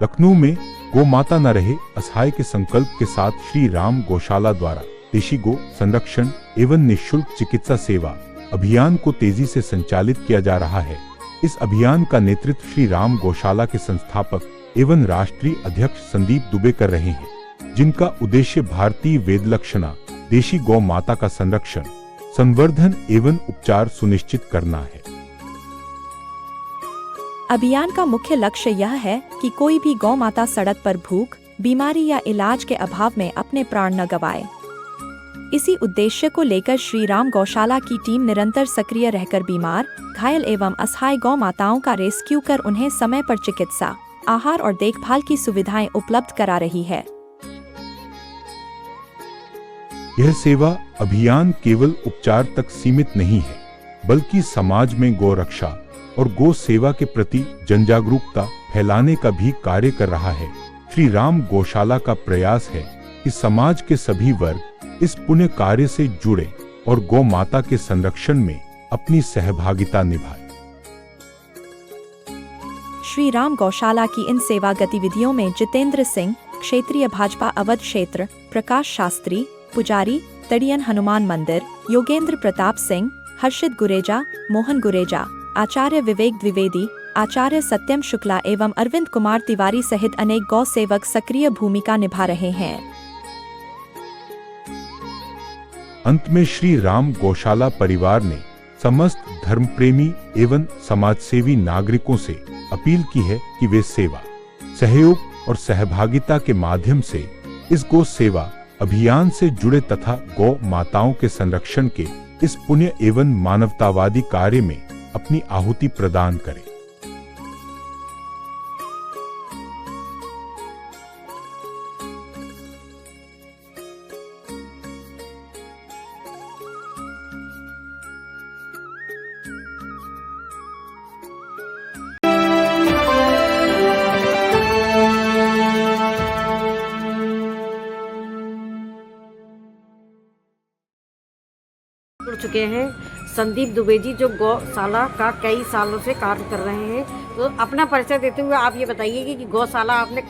लखनऊ में गौ माता न रहे असहाय के संकल्प के साथ श्री राम गौशाला द्वारा देशी गो संरक्षण एवं निःशुल्क चिकित्सा सेवा अभियान को तेजी से संचालित किया जा रहा है। इस अभियान का नेतृत्व श्री राम गौशाला के संस्थापक एवं राष्ट्रीय अध्यक्ष संदीप दुबे कर रहे हैं, जिनका उद्देश्य भारतीय वेद लक्षणा देशी गौ माता का संरक्षण, संवर्धन एवं उपचार सुनिश्चित करना है। अभियान का मुख्य लक्ष्य यह है कि कोई भी गौ माता सड़क पर भूख, बीमारी या इलाज के अभाव में अपने प्राण न गंवाए। इसी उद्देश्य को लेकर श्री राम गौशाला की टीम निरंतर सक्रिय रहकर बीमार, घायल एवं असहाय गौ माताओं का रेस्क्यू कर उन्हें समय पर चिकित्सा, आहार और देखभाल की सुविधाएं उपलब्ध करा रही है। यह सेवा अभियान केवल उपचार तक सीमित नहीं है, बल्कि समाज में गौ रक्षा और गो सेवा के प्रति जनजागरूकता फैलाने का भी कार्य कर रहा है। श्री राम गौशाला का प्रयास है कि समाज के सभी वर्ग इस पुण्य कार्य से जुड़े और गौ माता के संरक्षण में अपनी सहभागिता निभाए। श्री राम गौशाला की इन सेवा गतिविधियों में जितेंद्र सिंह, क्षेत्रीय भाजपा अवध क्षेत्र, प्रकाश शास्त्री, पुजारी, तड़ियन हनुमान मंदिर, योगेंद्र प्रताप सिंह, हर्षित गुरेजा, मोहन गुरेजा, आचार्य विवेक द्विवेदी, आचार्य सत्यम शुक्ला एवं अरविंद कुमार तिवारी सहित अनेक गौ सेवक सक्रिय भूमिका निभा रहे हैं। अंत में श्री राम गौशाला परिवार ने समस्त धर्मप्रेमी एवं समाजसेवी नागरिकों से अपील की है कि वे सेवा, सहयोग और सहभागिता के माध्यम से इस गौ सेवा अभियान से जुड़े तथा गौ माताओं के संरक्षण के इस पुण्य एवं मानवतावादी कार्य में अपनी आहुति प्रदान करें। जुड़ चुके हैं संदीप दुबे जी, जो गौशाला का कई सालों से कार्य कर रहे हैं। तो अपना परिचय देते हुए आप ये बताइए कि गौशाला आपने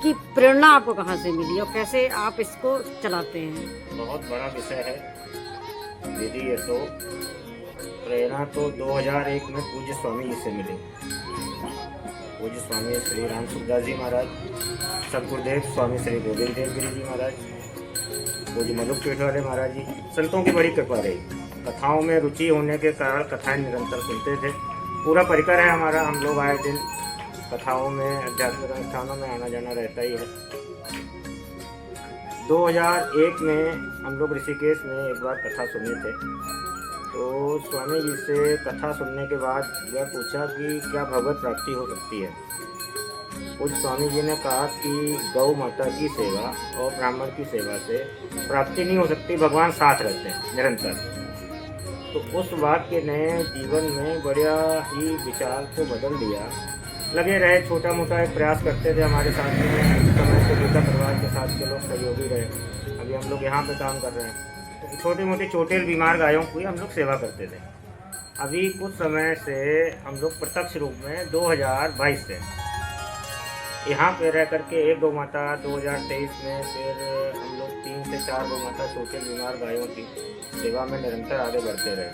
की प्रेरणा आपको कहाँ से मिली और कैसे आप इसको चलाते हैं? बहुत बड़ा विषय है दीदी। ये तो प्रेरणा तो 2001 में पूज्य स्वामी जी से मिली। पूज्य स्वामी श्री राम सुखदास जी महाराज, सतगुरुदेव स्वामी श्री गोविंद देव गिरी जी महाराज, पूज्य मलुक पीठ वाले महाराज जी, संतों की बड़ी कृपा रही। कथाओं में रुचि होने के कारण कथाएं निरंतर सुनते थे। पूरा परिकर है हमारा, हम लोग आए दिन कथाओं में, आध्यात्मिक अनुष्ठानों में आना जाना रहता ही है। 2001 में हम लोग ऋषिकेश में एक बार कथा सुने थे। तो स्वामी जी से कथा सुनने के बाद यह पूछा कि क्या भगवत प्राप्ति हो सकती है। कुछ स्वामी जी ने कहा कि गौ माता की सेवा और ब्राह्मण की सेवा से प्राप्ति नहीं हो सकती, भगवान साथ रहते हैं निरंतर। तो उस वाक्य ने जीवन में बड़ा ही विचार को बदल दिया। लगे रहे, छोटा मोटा एक प्रयास करते थे हमारे साथ में, समय से गीता परिवार के साथ के लोग सहयोगी रहे। अभी हम लोग यहाँ पे काम कर रहे हैं। तो छोटी मोटी चोटेल बीमार गायों की हम लोग सेवा करते थे। अभी कुछ समय से हम लोग प्रत्यक्ष रूप में 2022 से यहाँ पे रह करके एक गौ माता 2023 में, फिर हम लोग 3 से 4 गौ माता छोटे बीमार गायों की सेवा में निरंतर आगे बढ़ते रहे।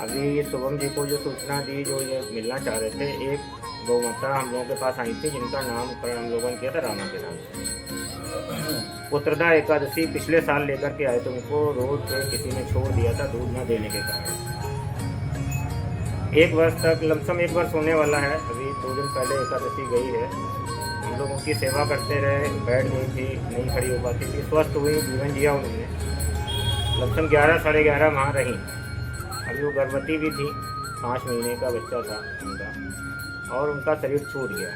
अभी शुभम जी को जो सूचना दी, जो ये मिलना चाह रहे थे, एक गौ माता हम लोगों के पास आई थी जिनका नामकरण हम लोगों ने किया था रामा के नाम से। पुत्रदा एकादशी पिछले साल लेकर के आए थे, उनको रोड पे किसी ने छोड़ दिया था दूध न देने के कारण। 1 वर्ष तक, लमसम 1 वर्ष होने वाला है। अभी 2 दिन पहले एकादशी गई है। हम लोग उनकी सेवा करते रहे, बैठ गई थी, नहीं खड़ी हो पाती थी, स्वस्थ हुई, जीवन जिया उन्होंने। लमसम 11 साढ़े 11 माह रही। अभी वो गर्भवती भी थी, 5 महीने का बच्चा था उनका, और उनका शरीर छूट गया।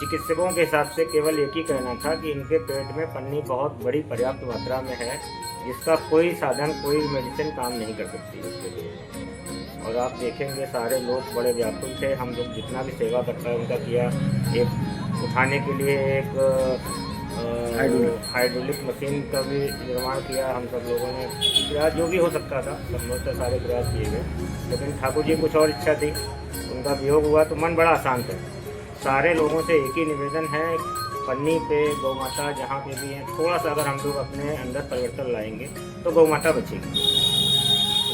चिकित्सकों के हिसाब से केवल एक ही कहना था कि इनके पेट में पन्नी बहुत बड़ी पर्याप्त मात्रा में है, जिसका कोई साधन, कोई मेडिसिन काम नहीं कर सकती उसके लिए। और आप देखेंगे सारे लोग बड़े व्याकुल थे। हम लोग जितना भी सेवा करता है उनका किया। एक उठाने के लिए एक हाइड्रोलिक मशीन का भी निर्माण किया हम सब लोगों ने। प्रयास जो भी हो सकता था संभवतः सारे प्रयास किए गए, लेकिन ठाकुर जी कुछ और इच्छा थी, उनका वियोग हुआ तो मन बड़ा अशांत है। सारे लोगों से एक ही निवेदन है, पन्नी पे गौ माता जहाँ पे भी है, थोड़ा सा अगर हम लोग अपने अंदर परिवर्तन लाएंगे तो गौ माता बचेगी।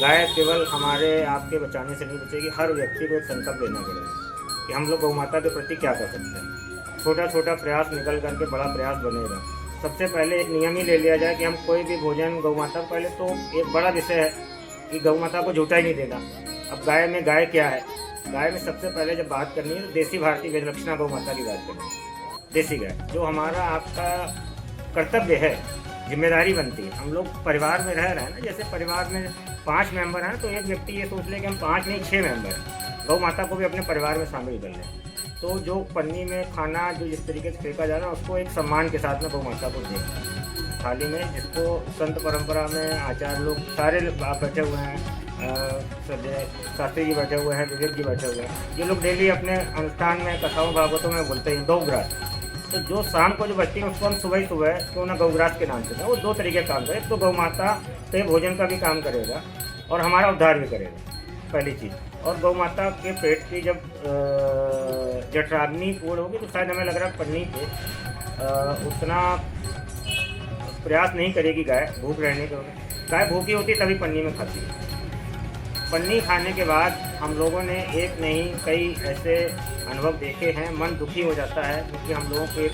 गाय केवल हमारे आपके बचाने से नहीं बचेगी, हर व्यक्ति को एक संकल्प लेना पड़ेगा कि हम लोग गौ माता के प्रति क्या कर सकते हैं। छोटा छोटा प्रयास निकल करके बड़ा प्रयास बनेगा। सबसे पहले एक नियम ही ले लिया जाए कि हम कोई भी भोजन गौ माता, पहले तो एक बड़ा विषय है कि गौ माता को झूठा ही नहीं देना। अब गाय में गाय क्या है, गाय में सबसे पहले जब बात करनी है तो देसी भारतीय वेदलक्षणा गौ माता की बात करनी है। देसी गाय जो हमारा आपका कर्तव्य है, जिम्मेदारी बनती है। हम लोग परिवार में रह रहे हैं ना, जैसे परिवार में 5 मेंबर हैं तो एक व्यक्ति ये सोच ले कि हम 5 नहीं 6 मेंबर हैं, गौ माता को भी अपने परिवार में शामिल कर लें। तो जो पन्नी में खाना जो जिस तरीके से फेंका जा रहा है उसको एक सम्मान के साथ में गौ माता को दें थाली में, जिसको संत परंपरा में आचार्य लोग सारे आप बैठे हुए हैं, शास्त्री जी बैठे हुए हैं, विवेक जी बैठे हुए हैं, ये लोग डेली अपने अनुष्ठान में कथाओं भागवतों में बोलते हैं गौग्रास। तो जो शाम को जो बचती है उसको हम सुबह सुबह क्यों ना गौग्रास के नाम से दें। वो 2 तरीके काम करे, तो गौ माता से भोजन का भी काम करेगा और हमारा उद्धार भी करेगा, पहली चीज़। और गौ माता के पेट की जब जठराग्नि पूर्ण होगी तो शायद हमें लग रहा है पन्नी पे उतना प्रयास नहीं करेगी गाय भूख रहने के। गाय भूखी होती तभी पन्नी में खाती है। पन्नी खाने के बाद हम लोगों ने एक नहीं कई ऐसे अनुभव देखे हैं, मन दुखी हो जाता है क्योंकि हम लोगों के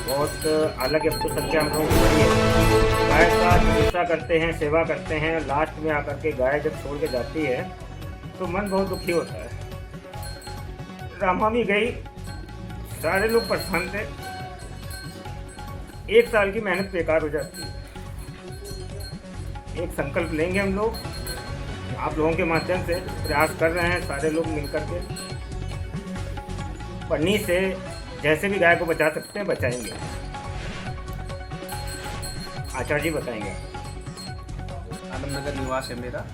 बहुत अलग अब तो संख्या हम लोगों की बड़ी है। गाय का चिकित्सा करते हैं, सेवा करते हैं, लास्ट में आकर के गाय जब छोड़ के जाती है तो मन बहुत दुखी होता है। रामनवमी गई, सारे लोग परेशान थे, 1 साल की मेहनत बेकार हो जाती है। एक संकल्प लेंगे हम लोग, आप लोगों के माध्यम से प्रयास कर रहे हैं, सारे लोग मिलकर के पन्नी से जैसे भी गाय को बचा सकते हैं बचाएंगे। आचार्य जी बताएंगे। आनंदनगर निवास है मेरा,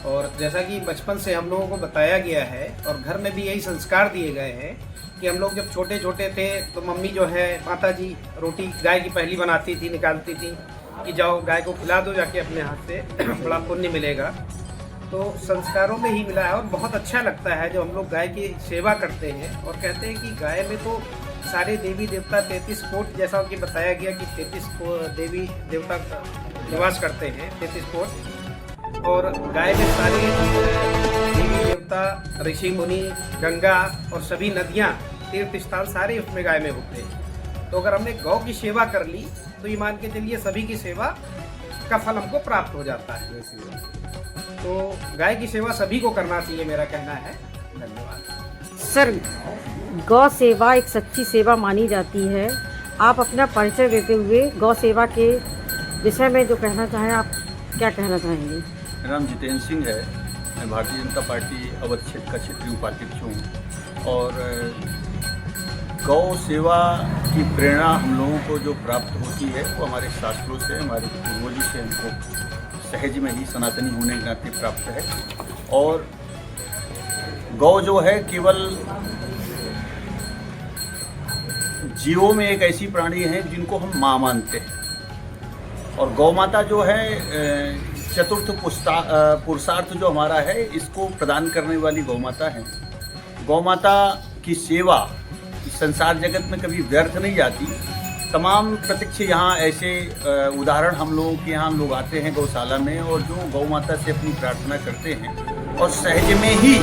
और जैसा कि बचपन से हम लोगों को बताया गया है और घर में भी यही संस्कार दिए गए हैं कि हम लोग जब छोटे छोटे थे तो मम्मी जो है, माता जी रोटी गाय की पहली बनाती थी, निकालती थी कि जाओ गाय को खिला दो जाके अपने हाथ से, बड़ा पुण्य मिलेगा। तो संस्कारों में ही मिला है और बहुत अच्छा लगता है जब हम लोग गाय की सेवा करते हैं और कहते हैं कि गाय में तो सारे देवी देवता 33 कोट, जैसा कि बताया गया कि 33 देवी देवता निवास करते हैं, 33 कोट, और गाय में सारे देवी देवता, ऋषि मुनि, गंगा और सभी नदियाँ, तीर्थ स्थान सारे उसमें गाय में होते हैं। तो अगर हमने गौ की सेवा कर ली तो ये मान के चलिए सभी की सेवा का फल हमको प्राप्त हो जाता है। तो गाय की सेवा सभी को करना चाहिए, मेरा कहना है। धन्यवाद। सर, गौ सेवा एक सच्ची सेवा मानी जाती है। आप अपना परिचय देते हुए गौ सेवा के विषय में जो कहना चाहें, आप क्या कहना चाहेंगे? मेरा नाम जितेंद्र सिंह है, मैं भारतीय जनता पार्टी अवध क्षेत्र का क्षेत्रीय उपाध्यक्ष हूँ। और गौ सेवा की प्रेरणा हम लोगों को जो प्राप्त होती है वो हमारे शास्त्रों से, हमारे पूर्वजों से हमको सहज में ही सनातनी होने के नाते प्राप्त है। और गौ जो है केवल जीवों में एक ऐसी प्राणी है जिनको हम माँ मानते हैं। और गौ माता जो है चतुर्थ पुरुषार्थ जो हमारा है इसको प्रदान करने वाली गौ माता है। गौ माता की सेवा इस संसार जगत में कभी व्यर्थ नहीं जाती। तमाम प्रत्यक्ष यहाँ ऐसे उदाहरण हम लोगों के यहाँ लोग आते हैं गौशाला में और जो गौ माता से अपनी प्रार्थना करते हैं और सहज में ही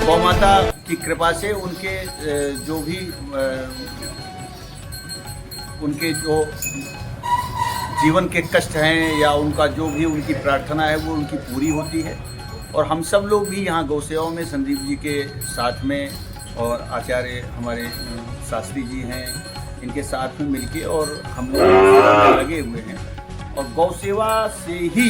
गौ माता की कृपा से उनके जो भी उनके जो जीवन के कष्ट हैं या उनका जो भी उनकी प्रार्थना है वो उनकी पूरी होती है। और हम सब लोग भी यहाँ गौ सेवा में संदीप जी के साथ में और आचार्य हमारे शास्त्री जी हैं, इनके साथ में मिलके और हम लोग सेवा में लगे हुए हैं। और गौ सेवा से ही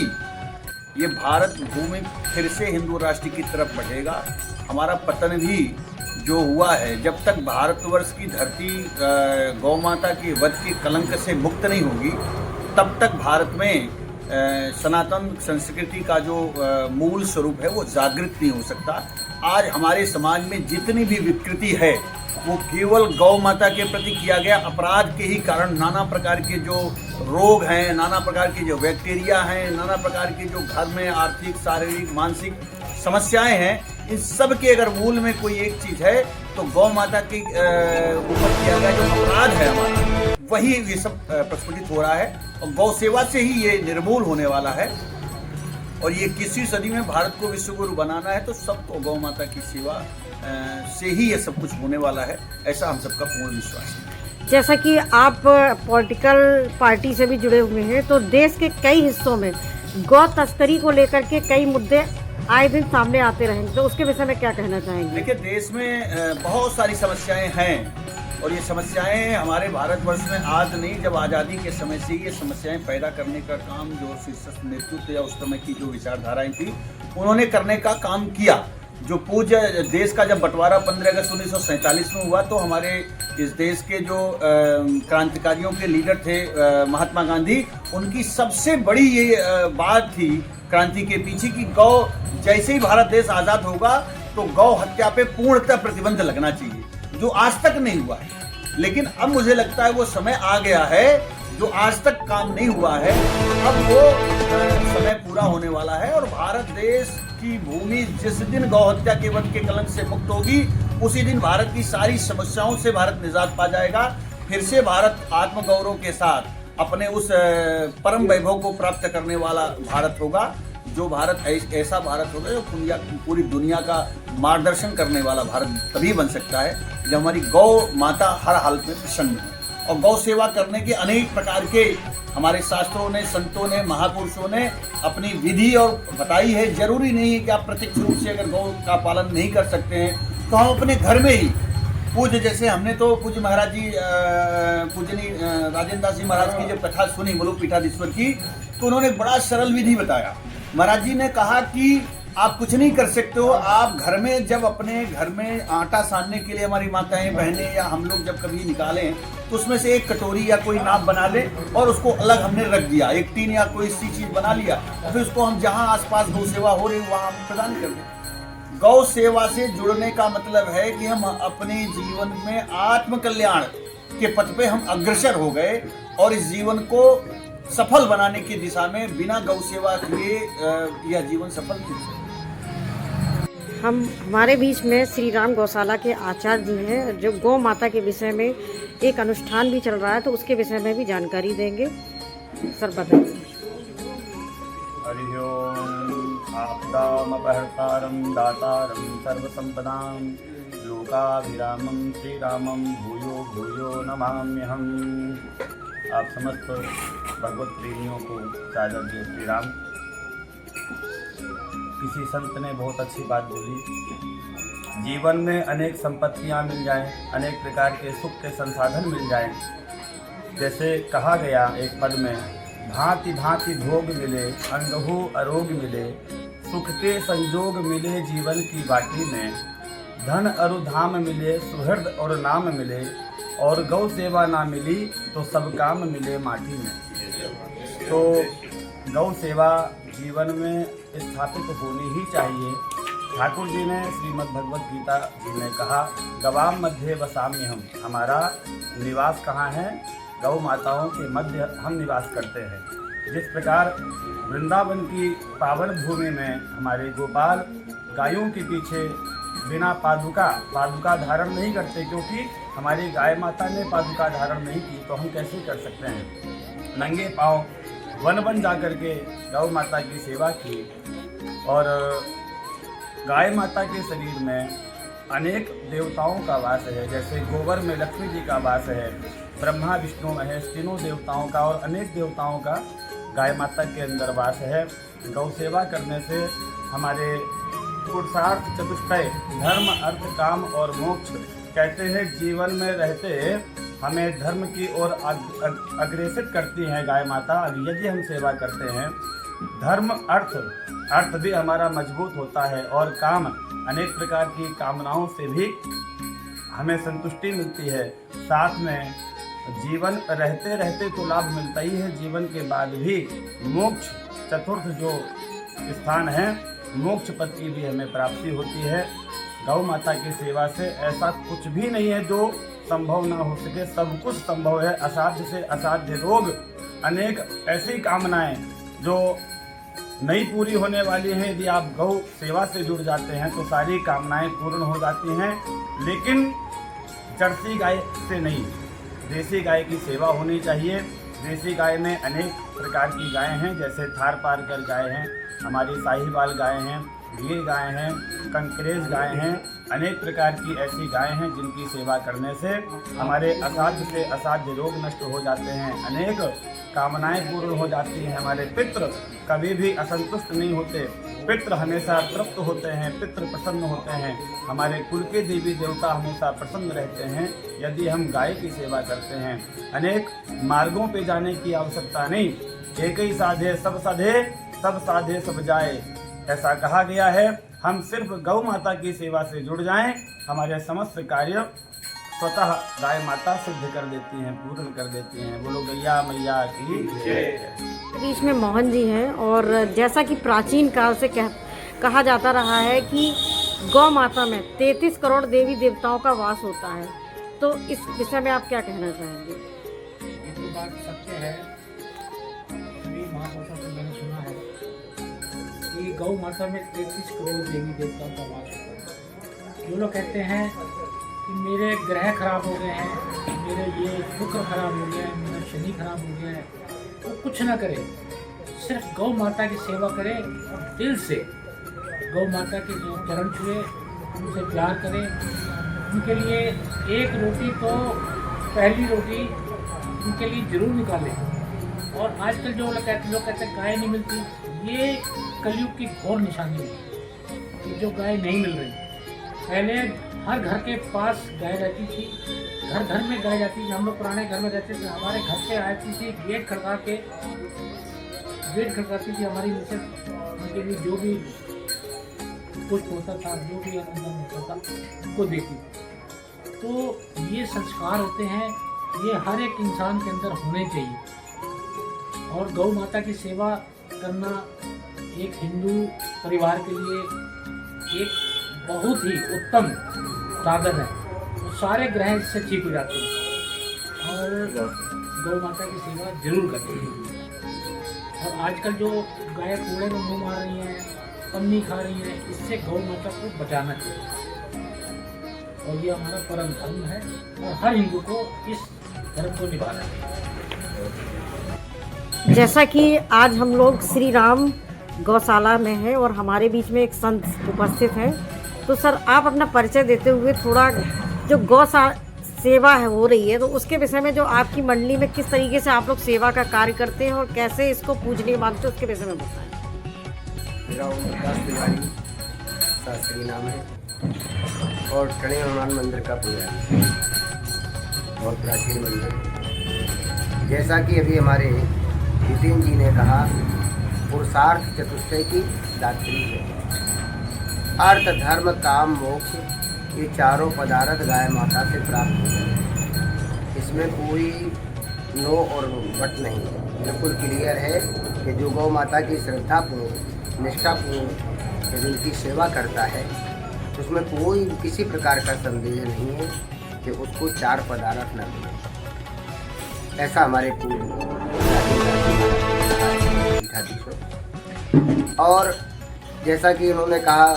ये भारत भूमि फिर से हिंदू राष्ट्र की तरफ बढ़ेगा। हमारा पतन भी जो हुआ है, जब तक भारतवर्ष की धरती गौ माता के वध के कलंक से मुक्त नहीं होगी तब तक भारत में सनातन संस्कृति का जो मूल स्वरूप है वो जागृत नहीं हो सकता। आज हमारे समाज में जितनी भी विकृति है वो केवल गौ माता के प्रति किया गया अपराध के ही कारण, नाना प्रकार के जो रोग हैं, नाना प्रकार के जो बैक्टीरिया हैं, नाना प्रकार के जो घर में आर्थिक, शारीरिक, मानसिक समस्याएं हैं, इन सब के अगर मूल में कोई एक चीज़ है तो गौ माता के ऊपर किया गया जो अपराध है हमारा, वही ये सब प्रस्फुटित हो रहा है और गौ सेवा से ही ये निर्मूल होने वाला है। और ये किसी सदी में भारत को विश्व गुरु बनाना है तो सबको गौ माता की सेवा से ही ये सब कुछ होने वाला है, ऐसा हम सबका पूर्ण विश्वास है। जैसा कि आप पॉलिटिकल पार्टी से भी जुड़े हुए हैं, तो देश के कई हिस्सों में गौ तस्करी को लेकर के कई मुद्दे आए दिन सामने आते रहेंगे, तो उसके विषय में क्या कहना चाहेंगे? देखिए, देश में बहुत सारी समस्याएं हैं और ये समस्याएं हमारे भारतवर्ष में आज नहीं, जब आज़ादी के समय से ये समस्याएं पैदा करने का काम जो शीर्षस्थ नेतृत्व या उस समय की जो विचारधाराएं थी उन्होंने करने का काम किया। जो पूज्य देश का जब बंटवारा 15 अगस्त 1947 में हुआ तो हमारे इस देश के जो क्रांतिकारियों के लीडर थे महात्मा गांधी, उनकी सबसे बड़ी ये बात थी क्रांति के पीछे कि गौ जैसे ही भारत देश आज़ाद होगा तो गौ हत्या पे पूर्णतः प्रतिबंध लगना चाहिए, जो आज तक नहीं हुआ है। लेकिन अब मुझे लगता है वो समय आ गया है, जो आज तक काम नहीं हुआ है अब वो समय पूरा होने वाला है और भारत देश की भूमि जिस दिन गौ हत्या के वध के कलंक से मुक्त होगी उसी दिन भारत की सारी समस्याओं से भारत निजात पा जाएगा। फिर से भारत आत्मगौरव के साथ अपने उस परम वैभव को प्राप्त करने वाला भारत होगा, जो भारत ऐसा भारत होगा जो पूरी दुनिया का मार्गदर्शन करने वाला भारत तभी बन सकता है जब हमारी गौ माता हर हालत में प्रसन्न है। और गौ सेवा करने के अनेक प्रकार के हमारे शास्त्रों ने, संतों ने, महापुरुषों ने अपनी विधि और बताई है। जरूरी नहीं है कि आप प्रत्यक्ष रूप से अगर गौ का पालन नहीं कर सकते हैं तो हम अपने घर में ही पूज्य, जैसे हमने तो पूज्य महाराज जी पूजनी राजेंद्र दास जी महाराज की जब कथा सुनी मुलुक पीठाधीश्वर की, तो उन्होंने बड़ा सरल विधि बताया। महाराज जी ने कहा कि आप कुछ नहीं कर सकते हो, आप घर में जब अपने घर में आटा सानने के लिए हमारी माताएं बहनें या हम लोग जब कभी निकालें तो उसमें से एक कटोरी या कोई नाप बना ले और उसको अलग हमने रख दिया, एक टीन या कोई सी चीज बना लिया और फिर उसको हम जहां आसपास गौ सेवा हो रही वहां हम प्रदान कर दें। गौ सेवा से जुड़ने का मतलब है कि हम अपने जीवन में आत्म कल्याण के पथ पे हम अग्रसर हो गए और इस जीवन को सफल बनाने की दिशा में बिना गौ सेवा किए यह जीवन सफल नहीं। हमारे बीच में श्री राम गौशाला के आचार्य जी हैं, जो गौ माता के विषय में एक अनुष्ठान भी चल रहा है, तो उसके विषय में भी जानकारी देंगे। सर बताइए। हरि ओम। आपदामपहर्तारं दातारं सर्वसंपदां लोकाभिरामं श्रीरामं भूयो भूयो नमाम्यहम्। आप समस्त भगवत प्रेमियों को सादर जय श्री राम। किसी संत ने बहुत अच्छी बात बोली, जीवन में अनेक संपत्तियां मिल जाएं, अनेक प्रकार के सुख के संसाधन मिल जाएं, जैसे कहा गया एक पद में, भांति भांति भोग मिले अंगहु अरोग मिले, सुख के संजोग मिले जीवन की बाटी में, धन अरु धाम मिले सुहृद और नाम मिले, और गौ सेवा ना मिली तो सब काम मिले माटी में। तो गौ सेवा जीवन में स्थापित होनी ही चाहिए। ठाकुर जी ने श्रीमद् भगवत गीता जी में कहा, गवाम मध्य वसाम्य हम, हमारा निवास कहाँ है? गौ माताओं के मध्य हम निवास करते हैं। जिस प्रकार वृंदावन की पावन भूमि में हमारे गोपाल गायों के पीछे बिना पादुका धारण नहीं करते, क्योंकि हमारी गाय माता ने पादुका धारण नहीं की, तो हम कैसे कर सकते हैं? नंगे पाँव वन जा कर के गौ माता की सेवा की। और गाय माता के शरीर में अनेक देवताओं का वास है, जैसे गोबर में लक्ष्मी जी का वास है, ब्रह्मा विष्णु महेश तीनों देवताओं का और अनेक देवताओं का गाय माता के अंदर वास है। गौ सेवा करने से हमारे पुरुषार्थ चतुष्टय धर्म अर्थ काम और मोक्ष, कहते हैं जीवन में रहते हमें धर्म की ओर अग्रेसित करती हैं गाय माता। यदि हम सेवा करते हैं, धर्म अर्थ भी हमारा मजबूत होता है और काम अनेक प्रकार की कामनाओं से भी हमें संतुष्टि मिलती है। साथ में जीवन रहते रहते तो लाभ मिलता ही है, जीवन के बाद भी मोक्ष चतुर्थ जो स्थान है मोक्ष पद की भी हमें प्राप्ति होती है। गौ माता की सेवा से ऐसा कुछ भी नहीं है जो संभव ना हो सके, सब कुछ संभव है। असाध्य से असाध्य रोग, अनेक ऐसी कामनाएं जो नहीं पूरी होने वाली हैं। यदि आप गौ सेवा से जुड़ जाते हैं तो सारी कामनाएं पूर्ण हो जाती हैं, लेकिन जर्सी गाय से नहीं, देसी गाय की सेवा होनी चाहिए। देसी गाय में अनेक प्रकार की गायें हैं, जैसे थार पारकर गाय हैं, हमारी साहिवाल गाय हैं, गिर गाय हैं, कंकरेज गाय हैं, अनेक प्रकार की ऐसी गाय हैं जिनकी सेवा करने से हमारे असाध्य से असाध्य रोग नष्ट हो जाते हैं, अनेक कामनाएं पूर्ण हो जाती हैं। हमारे पितृ कभी भी असंतुष्ट नहीं होते, पितृ हमेशा तृप्त होते हैं, पितृ प्रसन्न होते हैं, हमारे कुल के देवी देवता हमेशा प्रसन्न रहते हैं यदि हम गाय की सेवा करते हैं। अनेक मार्गों पे जाने की आवश्यकता नहीं, एक ही साधे सब साधे, सब साधे सब जाए, ऐसा कहा गया है। हम सिर्फ गौ माता की सेवा से जुड़ जाएं, हमारे समस्त कार्य स्वतः गाय माता सिद्ध कर देती हैं, पूर्ण कर देती हैं। बोलो गैया मैया की जय। बीच में मोहन जी हैं, और जैसा कि प्राचीन काल से कहा जाता रहा है कि गौ माता में 33 करोड़ देवी देवताओं का वास होता है, तो इस विषय में आप क्या कहना चाहेंगे? ये तो बात सत्य है। सभी महापुरुषों से मैंने सुना है कि गौ माता में 33 करोड़ देवी देवताओं का वास होता है। जो लोग कहते हैं कि मेरे ग्रह खराब हो गए हैं, मेरे ये शुक्र खराब हो गया है, मेरा शनि खराब हो गया है, वो कुछ ना करे, सिर्फ गौ माता की सेवा करे और दिल से गौ माता के जो चरण छुए, उनसे प्यार करें, उनके लिए एक रोटी तो पहली रोटी उनके लिए जरूर निकालें। और आजकल जो लोग कहते हैं गाय नहीं मिलती, ये कलयुग की घोर निशानी है कि जो गाय नहीं मिल रही। पहले हर घर के पास गाय रहती थी, घर घर में गाय जाती थी। हम लोग पुराने घर में रहते थे, हमारे घर पे आती थी, गेट खड़काती थी हमारी मिसेस, उनके लिए जो भी कुछ होता था, जो भी आनंद होता था, उनको देती। तो ये संस्कार होते हैं, ये हर एक इंसान के अंदर होने चाहिए। और गौ माता की सेवा करना एक हिंदू परिवार के लिए एक बहुत ही उत्तम साधन है। तो सारे ग्रह इससे ठीक हो जाते हैं और गौ माता की सेवा जरूर करते हैं। और आजकल जो गाय कूड़े में मुँह मार रही हैं, पन्नी खा रही हैं, इससे गौ माता को बचाना चाहिए। और ये हमारा परम धर्म है और हर हिंदू को इस धर्म को निभाना चाहिए। जैसा कि आज हम लोग श्री राम गौशाला में हैं और हमारे बीच में एक संत उपस्थित हैं, तो सर आप अपना परिचय देते हुए थोड़ा जो गौ सेवा है हो रही है, तो उसके विषय में जो आपकी मंडली में किस तरीके से आप लोग सेवा का कार्य करते हैं और कैसे इसको पूजनीय मानते हैं, उसके विषय में बताएं। मेरा ओम प्रकाश तिवारी शास्त्री नाम है और कड़े हनुमान मंदिर का पुजारी, बहुत प्राचीन मंदिर। जैसा कि अभी हमारे जितेंद्र जी ने कहा, पुरुषार्थ चतुष्टय की दात्री है। अर्थ धर्म काम मोक्ष ये चारों पदार्थ गाय माता से प्राप्त होते हैं। इसमें कोई नो और बट नहीं, बिल्कुल क्लियर है कि जो गौ माता की श्रद्धापूर्ण निष्ठापूर्ण यदि उनकी सेवा करता है तो उसमें कोई किसी प्रकार का संदेह नहीं है कि उसको चार पदार्थ न मिले। ऐसा हमारे पूर्व और जैसा कि उन्होंने कहा,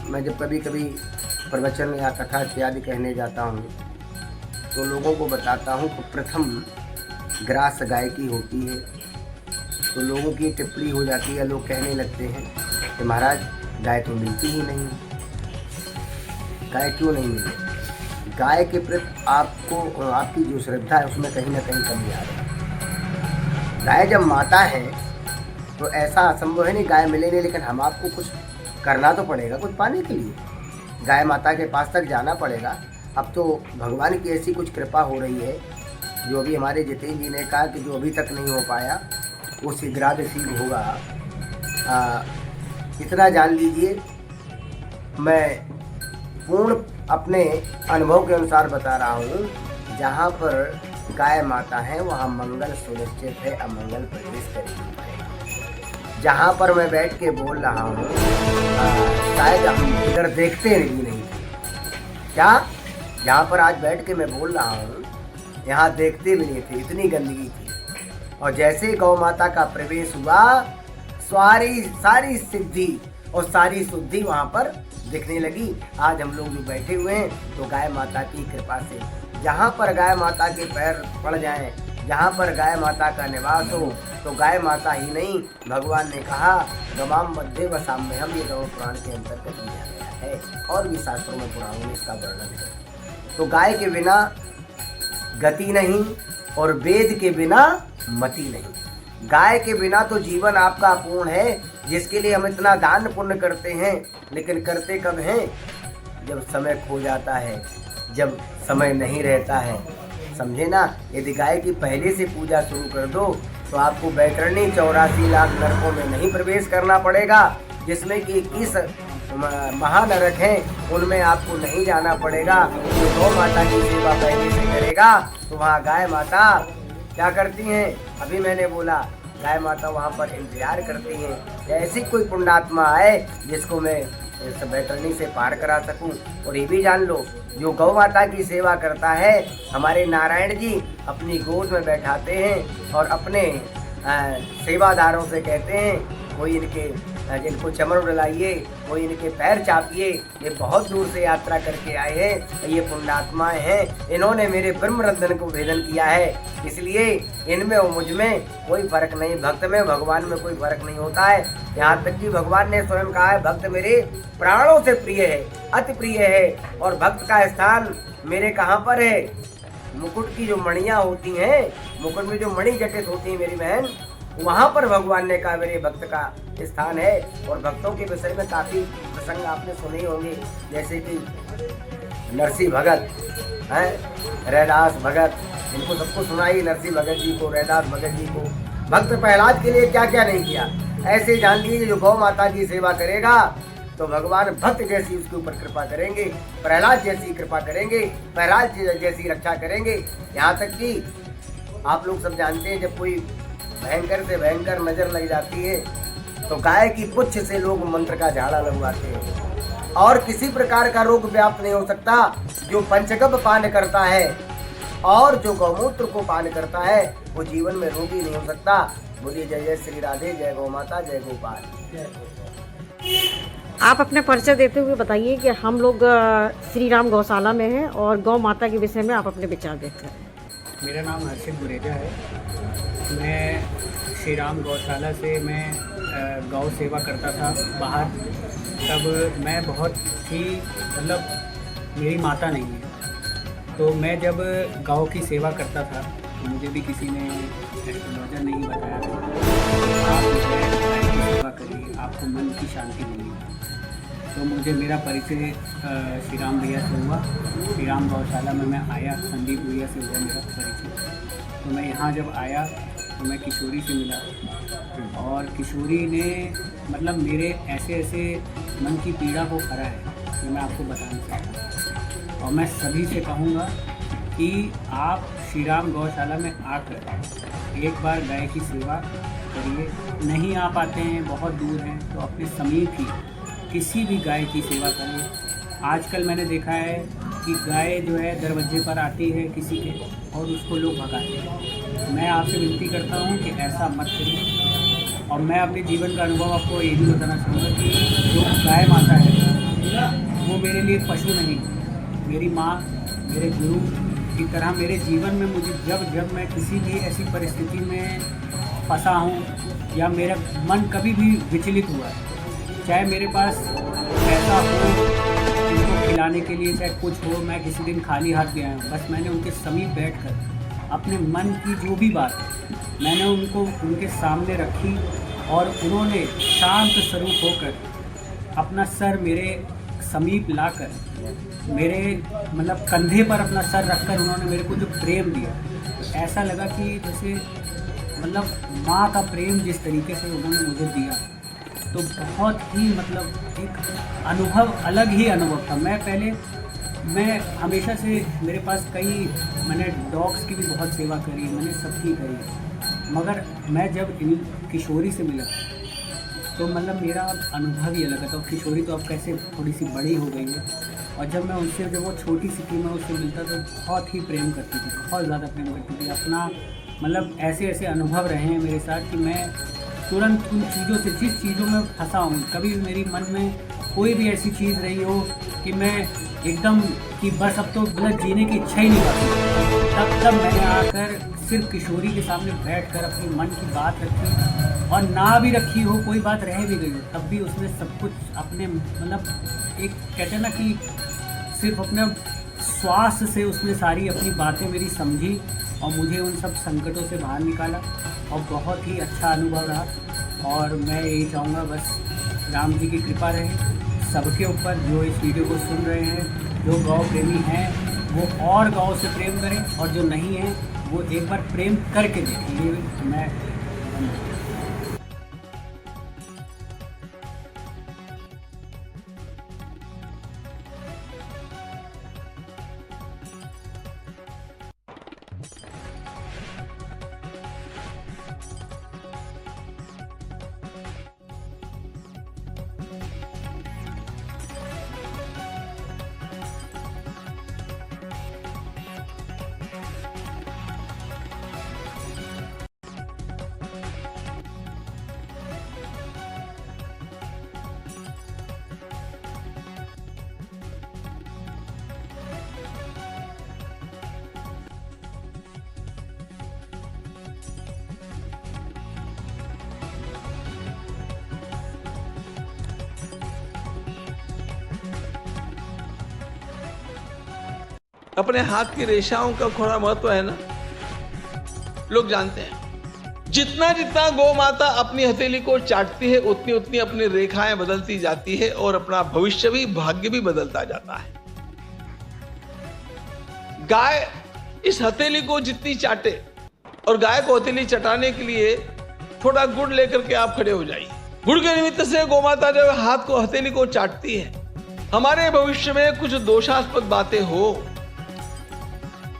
मैं जब कभी कभी प्रवचन या कथा इत्यादि कहने जाता हूँ तो लोगों को बताता हूँ कि प्रथम ग्रास गाय की होती है। तो लोगों की टिप्पणी हो जाती है, लोग कहने लगते हैं कि महाराज गाय तो मिलती ही नहीं। गाय क्यों नहीं मिलती? गाय के प्रति आपको आपकी जो श्रद्धा है उसमें कहीं ना कहीं कमी आ रही है। गाय जब माता है तो ऐसा असंभव है नहीं गाय मिले नहीं, लेकिन हम आपको कुछ करना तो पड़ेगा कुछ पाने के लिए, गाय माता के पास तक जाना पड़ेगा। अब तो भगवान की ऐसी कुछ कृपा हो रही है, जो भी हमारे जितेंद्र जी ने कहा कि जो अभी तक नहीं हो पाया वो शीघ्रातिशीघ्र होगा। इतना जान लीजिए, मैं पूर्ण अपने अनुभव के अनुसार बता रहा हूँ, जहाँ पर गाय माता है वहाँ मंगल सुनिश्चित है, अमंगल प्रवेश करेगी। जहाँ पर मैं बैठ के बोल रहा हूँ शायद हम इधर देखते नहीं क्या, जहाँ पर आज बैठ के मैं बोल रहा हूँ यहाँ देखते भी नहीं थे, इतनी गंदगी थी। और जैसे गौ माता का प्रवेश हुआ सारी सिद्धि और सारी शुद्धि वहाँ पर दिखने लगी। आज हम लोग जो बैठे हुए हैं तो गाय माता की कृपा से, जहाँ पर गाय माता के पैर पड़ जाएं, जहाँ पर गाय माता का निवास हो, तो गाय माता ही नहीं, भगवान ने कहा गवाम मध्य व साम्य, हम ये गौ पुराण के अंतर्गत लिया गया है और भी शास्त्रों में पुराणों में इसका वर्णन है। तो गाय के बिना गति नहीं और वेद के बिना मति नहीं। गाय के बिना तो जीवन आपका अपूर्ण है, जिसके लिए हम इतना दान पुण्य करते हैं, लेकिन करते कब हैं? जब समय खो जाता है, जब समय नहीं रहता है, समझे ना। यदि गाय की पहले से पूजा शुरू कर दो तो आपको बैतरणी 84 लाख नरकों में नहीं प्रवेश करना पड़ेगा, जिसमें कि 21 महानरक हैं, उनमें आपको नहीं जाना पड़ेगा। जो गौ माता की सेवा पहले से करेगा तो वहाँ गाय माता क्या करती हैं? अभी मैंने बोला गाय माता वहाँ पर इंतजार करती हैं ऐसी कोई पुण्यात्मा आए जिसको मैं इस बैतरणी से पार करा सकूं। और ये भी जान लो, जो गौ माता की सेवा करता है, हमारे नारायण जी अपनी गोद में बैठाते हैं और अपने सेवादारों से कहते हैं कोई इनको चमर डलाइए, कोई इनके पैर चापिए, ये बहुत दूर से यात्रा करके आए हैं, ये पुण्यात्माएं हैं, इन्होंने मेरे ब्रह्म रंधन को भेदन किया है, इसलिए इनमें और मुझ में कोई फर्क नहीं, भक्त में भगवान में कोई फर्क नहीं होता है। यहाँ तक कि भगवान ने स्वयं कहा है भक्त मेरे प्राणों से प्रिय है, अति प्रिय है। और भक्त का स्थान मेरे कहाँ पर है? मुकुट की जो मणियाँ होती हैं, मुकुट में जो मणि जटित होती है मेरी बहन, वहाँ पर भगवान ने कहा मेरे भक्त का स्थान है। और भक्तों के विषय में काफी प्रसंग आपने सुने होंगे, जैसे कि नरसिंह भगत हैं, रैदास भगत, इनको सबको सुनाई, नरसिंह भगत जी को, रैदास भगत जी को। भक्त प्रहलाद के लिए क्या क्या नहीं किया। ऐसे जान लीजिए जो गौ माता की सेवा करेगा तो भगवान भक्त जैसी उसके ऊपर कृपा करेंगे, प्रहलाद जैसी कृपा करेंगे, प्रहलाद जैसी रक्षा करेंगे। यहाँ तक कि आप लोग सब जानते हैं जब कोई भयंकर से भयंकर नजर लग जाती है तो गाय की पुच्छ से लोग मंत्र का झाड़ा लगवाते हैं और किसी प्रकार का रोग व्याप्त नहीं हो सकता। जो पंचगव्य पान करता है और जो गौमूत्र को पान करता है वो जीवन में रोगी नहीं हो सकता। बोलिए जय जय श्री राधे, जय गौ माता, जय गोपाल। आप अपने परिचय देते हुए बताइए कि हम लोग श्री राम गौशाला में हैं और गौ माता के विषय में आप अपने विचार देते हैं। मेरा नाम हर्षित गुरेजा है। मैं श्री राम गौशाला से मैं गौ सेवा करता था बाहर। तब मैं बहुत ही मतलब मेरी माता नहीं है, तो मैं जब गौ की सेवा करता था तो मुझे भी किसी ने एस्ट्रोलॉजर नहीं बताया था आप गाय की सेवा करिए, आपको मन की शांति मिलेगी। तो मुझे मेरा परिचय श्री राम भैया से हुआ। श्री राम गौशाला में मैं आया, संदीप भैया से हुआ मेरा परिचय। तो मैं यहाँ जब आया तो मैं किशोरी से मिला और किशोरी ने मतलब मेरे ऐसे ऐसे मन की पीड़ा को खरा है जो मैं आपको बताना चाहता हूँ। और मैं सभी से कहूँगा कि आप श्री राम गौशाला में आकर एक बार गाय की सेवा करिए। नहीं आ पाते हैं, बहुत दूर हैं, तो अपने समीप ही किसी भी गाय की सेवा करिए। आजकल मैंने देखा है कि गाय जो है दरवाजे पर आती है किसी के और उसको लोग भगाते हैं। मैं आपसे विनती करता हूँ कि ऐसा मत करिए। और मैं अपने जीवन का अनुभव आपको ये भी बताना चाहूँगा कि जो गाय माता है वो मेरे लिए पशु नहीं, मेरी माँ, मेरे गुरु की तरह मेरे जीवन में मुझे जब मैं किसी भी ऐसी परिस्थिति में फंसा हूँ या मेरा मन कभी भी विचलित हुआ है, चाहे मेरे पास पैसा हो उनको खिलाने के लिए, चाहे कुछ हो, मैं किसी दिन खाली हाथ गया हूँ, बस मैंने उनके समीप बैठकर अपने मन की जो भी बात है मैंने उनको उनके सामने रखी और उन्होंने शांत स्वरूप होकर अपना सर मेरे समीप लाकर मेरे मतलब कंधे पर अपना सर रखकर उन्होंने मेरे को जो प्रेम दिया, तो ऐसा लगा कि जैसे मतलब माँ का प्रेम जिस तरीके से उन्होंने मुझे दिया, तो बहुत ही मतलब एक अनुभव, अलग ही अनुभव था। मैं हमेशा से मेरे पास मैंने डॉग्स की भी बहुत सेवा करी, मैंने सबकी करी, मगर मैं जब इन किशोरी से मिला तो मतलब मेरा अनुभव ही अलग था। तो किशोरी तो अब कैसे थोड़ी सी बड़ी हो गई है और जब मैं उनसे जब वो छोटी सी थी मैं उससे मिलता तो बहुत ही प्रेम करती थी, बहुत ज़्यादा प्रेम करती थी। अपना मतलब ऐसे ऐसे अनुभव रहे हैं मेरे साथ कि मैं तुरंत उन चीज़ों से, जिस चीज़ों में फंसा हूँ, कभी भी मेरी मन में कोई भी ऐसी चीज़ रही हो कि मैं एकदम कि बस अब तो मतलब जीने की इच्छा ही नहीं करती, तब मैंने आकर सिर्फ किशोरी के सामने बैठकर अपनी मन की बात रखी, और ना भी रखी हो, कोई बात रह भी गई हो, तब भी उसने सब कुछ अपने मतलब एक कहते हैं ना कि सिर्फ अपने श्वास से उसने सारी अपनी बातें मेरी समझी और मुझे उन सब संकटों से बाहर निकाला, और बहुत ही अच्छा अनुभव रहा। और मैं यही चाहूँगा बस राम जी की कृपा रहे सबके ऊपर, जो इस वीडियो को सुन रहे हैं, जो गौ प्रेमी हैं वो और गौ से प्रेम करें, और जो नहीं हैं वो एक बार प्रेम करके देखें। ये मैं अपने हाथ की रेशाओं का थोड़ा महत्व है ना, लोग जानते हैं। जितना जितना गौ माता अपनी हथेली को चाटती है, उतनी उतनी अपनी रेखाएं बदलती जाती है और अपना भविष्य भी, भाग्य भी बदलता जाता है। गाय इस हथेली को जितनी चाटे, और गाय को हथेली चटाने के लिए थोड़ा गुड़ लेकर के आप खड़े हो जाइए। गुड़ के निमित्त से गौ माता जब हाथ को, हथेली को चाटती है, हमारे भविष्य में कुछ दोषास्पद बातें हो,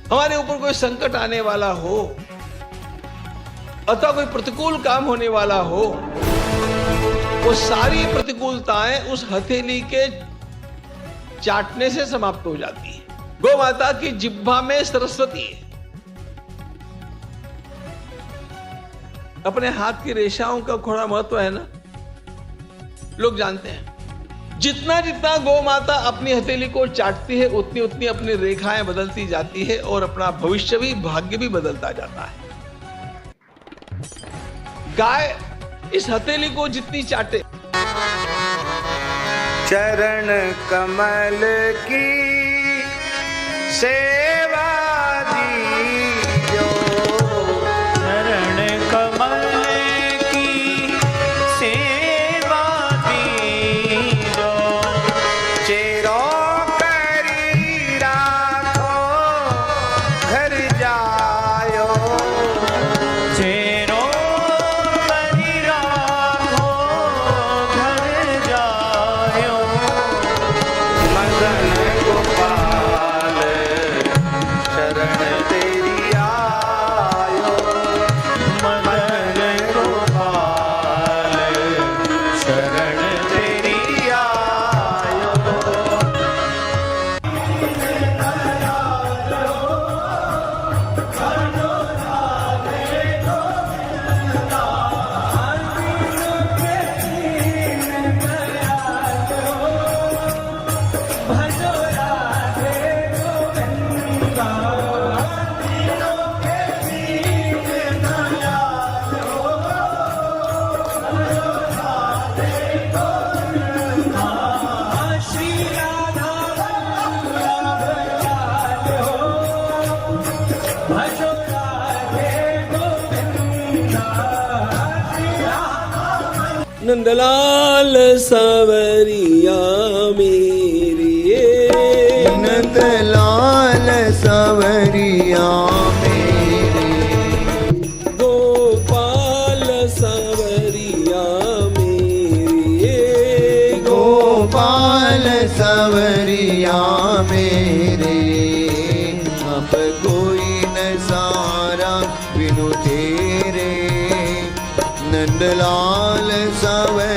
हमारे ऊपर कोई संकट आने वाला हो, अथवा कोई प्रतिकूल काम होने वाला हो, वो सारी प्रतिकूलताएं उस हथेली के चाटने से समाप्त हो जाती है। गौ माता की जिह्वा में सरस्वती है। अपने हाथ की रेशाओं का थोड़ा महत्व है ना, लोग जानते हैं। जितना जितना गौ माता अपनी हथेली को चाटती है, उतनी उतनी अपनी रेखाएं बदलती जाती है और अपना भविष्य भी, भाग्य भी बदलता जाता है। गाय इस हथेली को जितनी चाटे, चरण कमल की सेवा दीजो, चरण कमल की सेवा दीजो, चेरो करी राखो घर जायो, चेरो करी राखो घर जायो, मदन गोपाल शरण तेरी आयो, मदन गोपाल शरण तेरी आयो। नंदलाल सावरिया मेरी, नंदलाल सावरिया मेरे, गोपाल सावरिया मेरी, गोपाल सावरिया मेरे, अब कोई न सारा बिनु तेरे, नंदलाल सावरिया